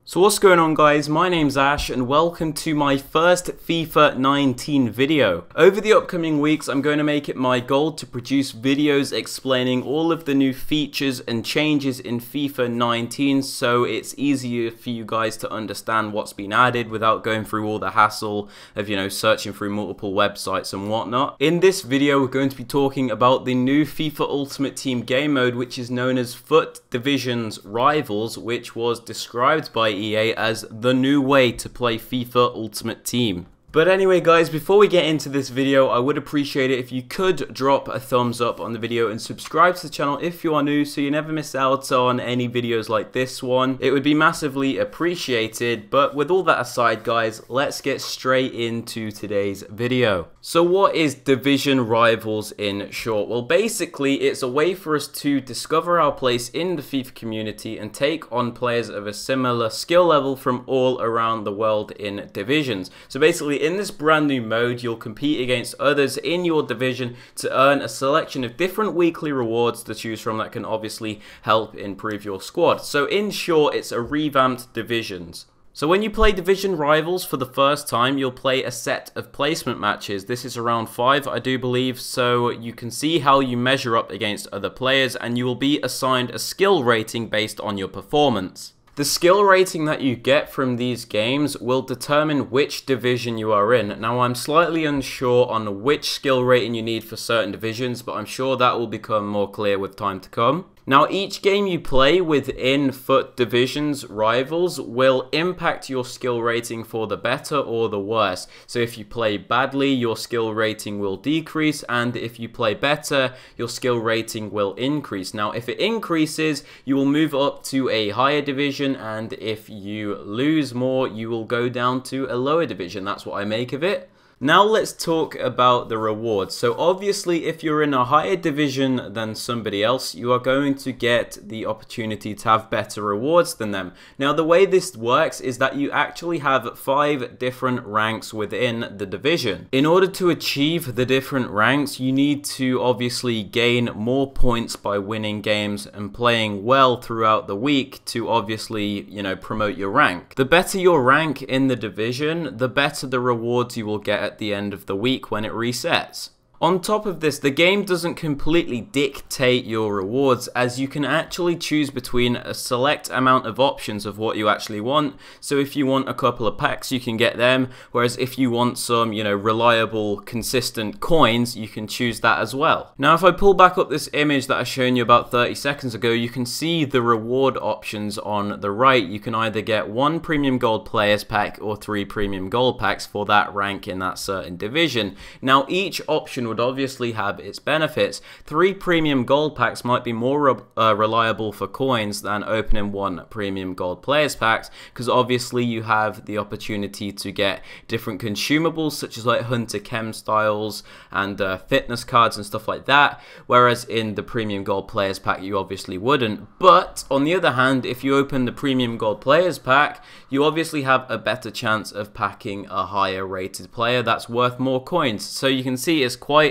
So what's going on, guys? My name's Ash and welcome to my first FIFA 19 video. Over the upcoming weeks, I'm going to make it my goal to produce videos explaining all of the new features and changes in FIFA 19 so it's easier for you guys to understand what's been added without going through all the hassle of, searching through multiple websites and whatnot. In this video, we're going to be talking about the new FIFA Ultimate Team game mode, which is known as FUT Divisions Rivals, which was described by EA as the new way to play FIFA Ultimate Team. But anyway, guys, before we get into this video, I would appreciate it if you could drop a thumbs up on the video and subscribe to the channel if you are new so you never miss out on any videos like this one. It would be massively appreciated. But with all that aside, guys, let's get straight into today's video. So what is Division Rivals in short? Well, basically, it's a way for us to discover our place in the FIFA community and take on players of a similar skill level from all around the world in divisions. So basically, in this brand new mode, you'll compete against others in your division to earn a selection of different weekly rewards to choose from that can obviously help improve your squad. So in short, it's a revamped divisions. So when you play Division Rivals for the first time, you'll play a set of placement matches. This is around 5, I do believe, so you can see how you measure up against other players and you will be assigned a skill rating based on your performance. The skill rating that you get from these games will determine which division you are in. Now, I'm slightly unsure on which skill rating you need for certain divisions, but I'm sure that will become more clear with time to come. Now, each game you play within FUT Divisions Rivals will impact your skill rating for the better or the worse. So if you play badly, your skill rating will decrease, and if you play better, your skill rating will increase. Now, if it increases, you will move up to a higher division, and if you lose more, you will go down to a lower division. That's what I make of it. Now let's talk about the rewards. So obviously, if you're in a higher division than somebody else, you are going to get the opportunity to have better rewards than them. Now the way this works is that you actually have 5 different ranks within the division. In order to achieve the different ranks, you need to obviously gain more points by winning games and playing well throughout the week to obviously, promote your rank. The better your rank in the division, the better the rewards you will get at the end of the week when it resets. On top of this, the game doesn't completely dictate your rewards, as you can actually choose between a select amount of options of what you actually want. So if you want a couple of packs, you can get them, whereas if you want some, reliable, consistent coins, you can choose that as well. Now, if I pull back up this image that I shown you about 30 seconds ago, you can see the reward options on the right. You can either get 1 premium gold players pack or 3 premium gold packs for that rank in that certain division. Now, each option would obviously have its benefits. 3 premium gold packs might be more reliable for coins than opening 1 premium gold players packs, because obviously you have the opportunity to get different consumables such as like hunter chem styles and fitness cards and stuff like that, whereas in the premium gold players pack you obviously wouldn't. But on the other hand, if you open the premium gold players pack, you obviously have a better chance of packing a higher rated player that's worth more coins. So you can see it's quite,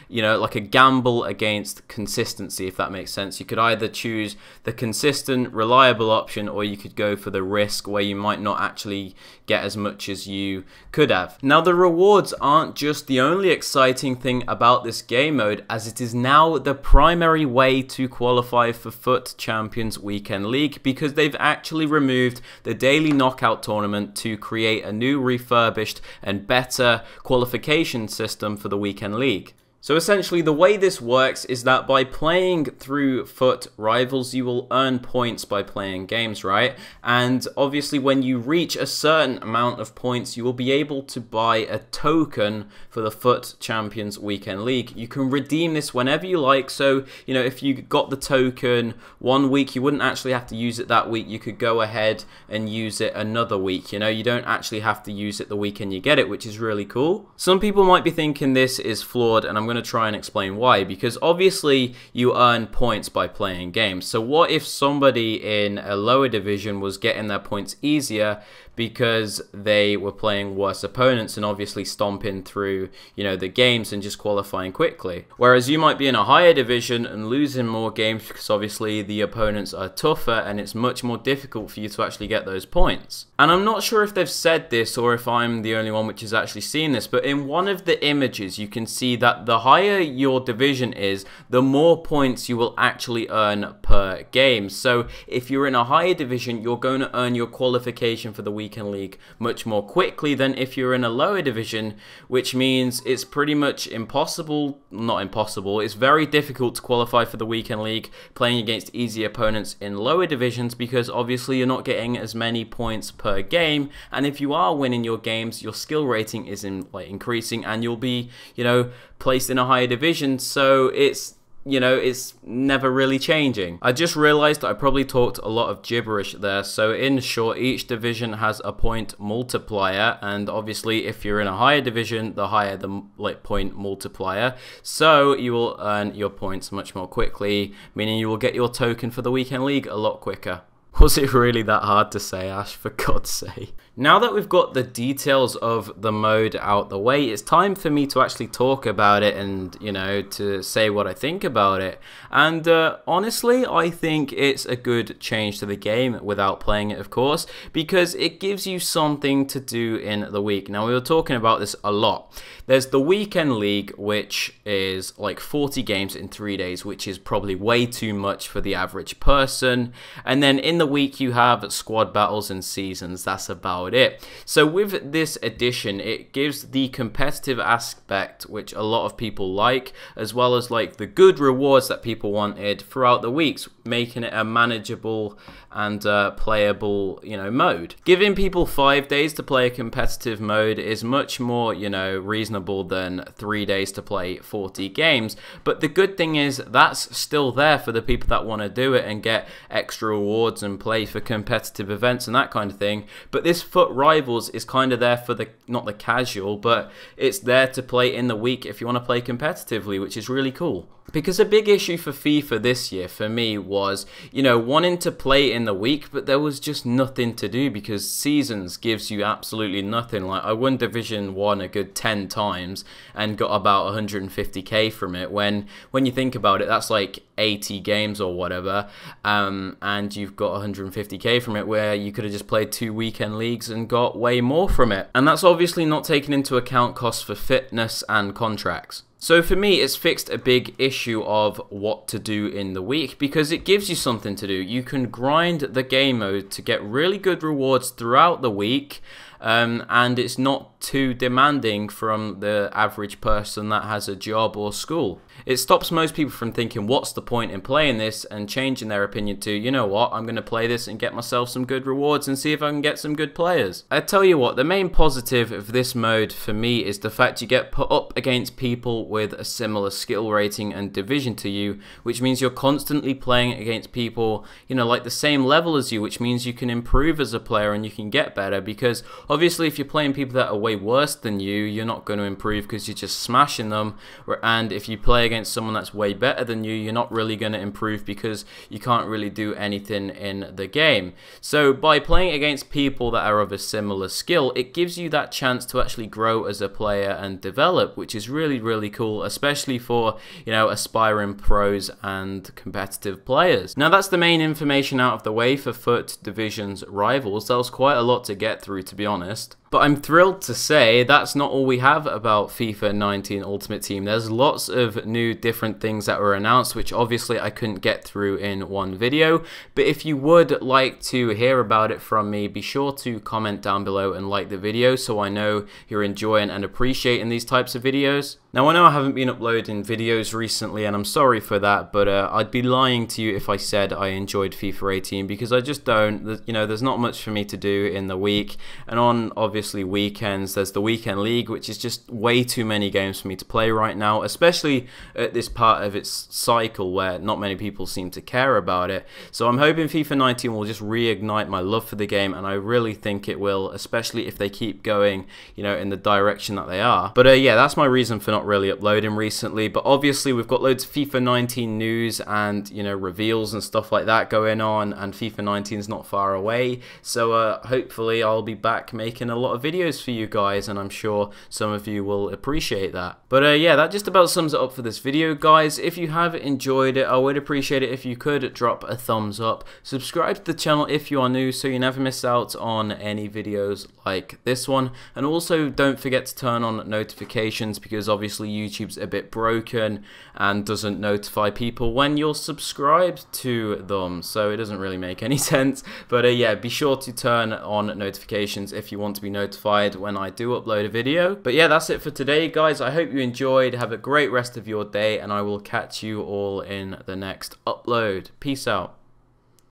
like a gamble against consistency, if that makes sense. You could either choose the consistent, reliable option, or you could go for the risk where you might not actually get as much as you could have. Now, the rewards aren't just the only exciting thing about this game mode, as it is now the primary way to qualify for FUT Champions Weekend League, because they've actually removed the daily knockout tournament to create a new refurbished and better qualification system for the Weekend League. So essentially, the way this works is that by playing through FUT Rivals, you will earn points by playing games, right? And obviously, when you reach a certain amount of points, you will be able to buy a token for the FUT Champions Weekend League. You can redeem this whenever you like. So, if you got the token one week, you wouldn't actually have to use it that week. You could go ahead and use it another week. You don't actually have to use it the weekend you get it, which is really cool. Some people might be thinking this is flawed, and I'm going to try and explain why, because obviously you earn points by playing games. So what if somebody in a lower division was getting their points easier because they were playing worse opponents and obviously stomping through, you know, the games and just qualifying quickly? Whereas you might be in a higher division and losing more games because obviously the opponents are tougher and it's much more difficult for you to actually get those points. And I'm not sure if they've said this or if I'm the only one which has actually seen this, but in one of the images you can see that the higher your division is, the more points you will actually earn per game. So if you're in a higher division, you're going to earn your qualification for the weekend league much more quickly than if you're in a lower division, which means it's pretty much impossible, not impossible, it's very difficult to qualify for the weekend league playing against easy opponents in lower divisions, because obviously you're not getting as many points per game, and if you are winning your games, your skill rating is increasing and you'll be, you know, placed in a higher division. So it's, you know, it's never really changing. I just realized that I probably talked a lot of gibberish there. So in short, each division has a point multiplier, and obviously if you're in a higher division, the higher the point multiplier. So you will earn your points much more quickly, meaning you will get your token for the weekend league a lot quicker. Was it really that hard to say, Ash, for God's sake? Now that we've got the details of the mode out the way, it's time for me to actually talk about it and, you know, to say what I think about it. And honestly, I think it's a good change to the game, without playing it, of course, because it gives you something to do in the week. Now, we were talking about this a lot. There's the weekend league, which is like 40 games in 3 days, which is probably way too much for the average person. And then in the week, you have squad battles and seasons. That's about it. So with this edition, it gives the competitive aspect, which a lot of people like, as well as like the good rewards that people wanted throughout the weeks, making it a manageable and playable, you know, mode. Giving people 5 days to play a competitive mode is much more, you know, reasonable than 3 days to play 40 games. But the good thing is that's still there for the people that want to do it and get extra rewards and play for competitive events and that kind of thing. But this FUT Rivals is kind of there for the, not the casual, but it's there to play in the week if you want to play competitively, which is really cool. Because a big issue for FIFA this year for me was, you know, wanting to play in the week, but there was just nothing to do because seasons gives you absolutely nothing. Like, I won Division 1 a good 10 times and got about 150k from it, when you think about it, that's like 80 games or whatever, and you've got 150k from it, where you could have just played 2 weekend leagues and got way more from it. And that's obviously not taking into account costs for fitness and contracts. So for me, it's fixed a big issue of what to do in the week, because it gives you something to do. You can grind the game mode to get really good rewards throughout the week, and it's not too demanding from the average person that has a job or school. It stops most people from thinking, what's the point in playing this, and changing their opinion to, you know what, I'm going to play this and get myself some good rewards and see if I can get some good players. I tell you what, the main positive of this mode for me is the fact you get put up against people with a similar skill rating and division to you, which means you're constantly playing against people, you know, like the same level as you, which means you can improve as a player and you can get better, because obviously if you're playing people that are way worse than you, you're not going to improve because you're just smashing them. And if you play against someone that's way better than you, you're not really going to improve because you can't really do anything in the game. So by playing against people that are of a similar skill, it gives you that chance to actually grow as a player and develop, which is really, really cool, especially for, you know, aspiring pros and competitive players. Now that's the main information out of the way for FUT Divisions Rivals. That was quite a lot to get through, to be honest. But I'm thrilled to say that's not all we have about FIFA 19 Ultimate Team. There's lots of new different things that were announced, which obviously I couldn't get through in one video. But if you would like to hear about it from me, be sure to comment down below and like the video so I know you're enjoying and appreciating these types of videos. Now I know I haven't been uploading videos recently and I'm sorry for that, but I'd be lying to you if I said I enjoyed FIFA 18, because I just don't. You know, there's not much for me to do in the week, and on obviously obviously weekends. There's the weekend league, which is just way too many games for me to play right now, especially at this part of its cycle where not many people seem to care about it. So I'm hoping FIFA 19 will just reignite my love for the game, and I really think it will, especially if they keep going, you know, in the direction that they are. But yeah, that's my reason for not really uploading recently. But obviously we've got loads of FIFA 19 news and, you know, reveals and stuff like that going on, and FIFA 19 is not far away. So hopefully I'll be back making a lot of videos for you guys, and I'm sure some of you will appreciate that. But yeah, that just about sums it up for this video, guys. If you have enjoyed it, I would appreciate it if you could drop a thumbs up. Subscribe to the channel if you are new so you never miss out on any videos like this one. And also don't forget to turn on notifications, because obviously YouTube's a bit broken and doesn't notify people when you're subscribed to them, so it doesn't really make any sense. But yeah, be sure to turn on notifications if you want to be notified when I do upload a video. But yeah, that's it for today, guys. I hope you enjoyed. Have a great rest of your day, and I will catch you all in the next upload. Peace out.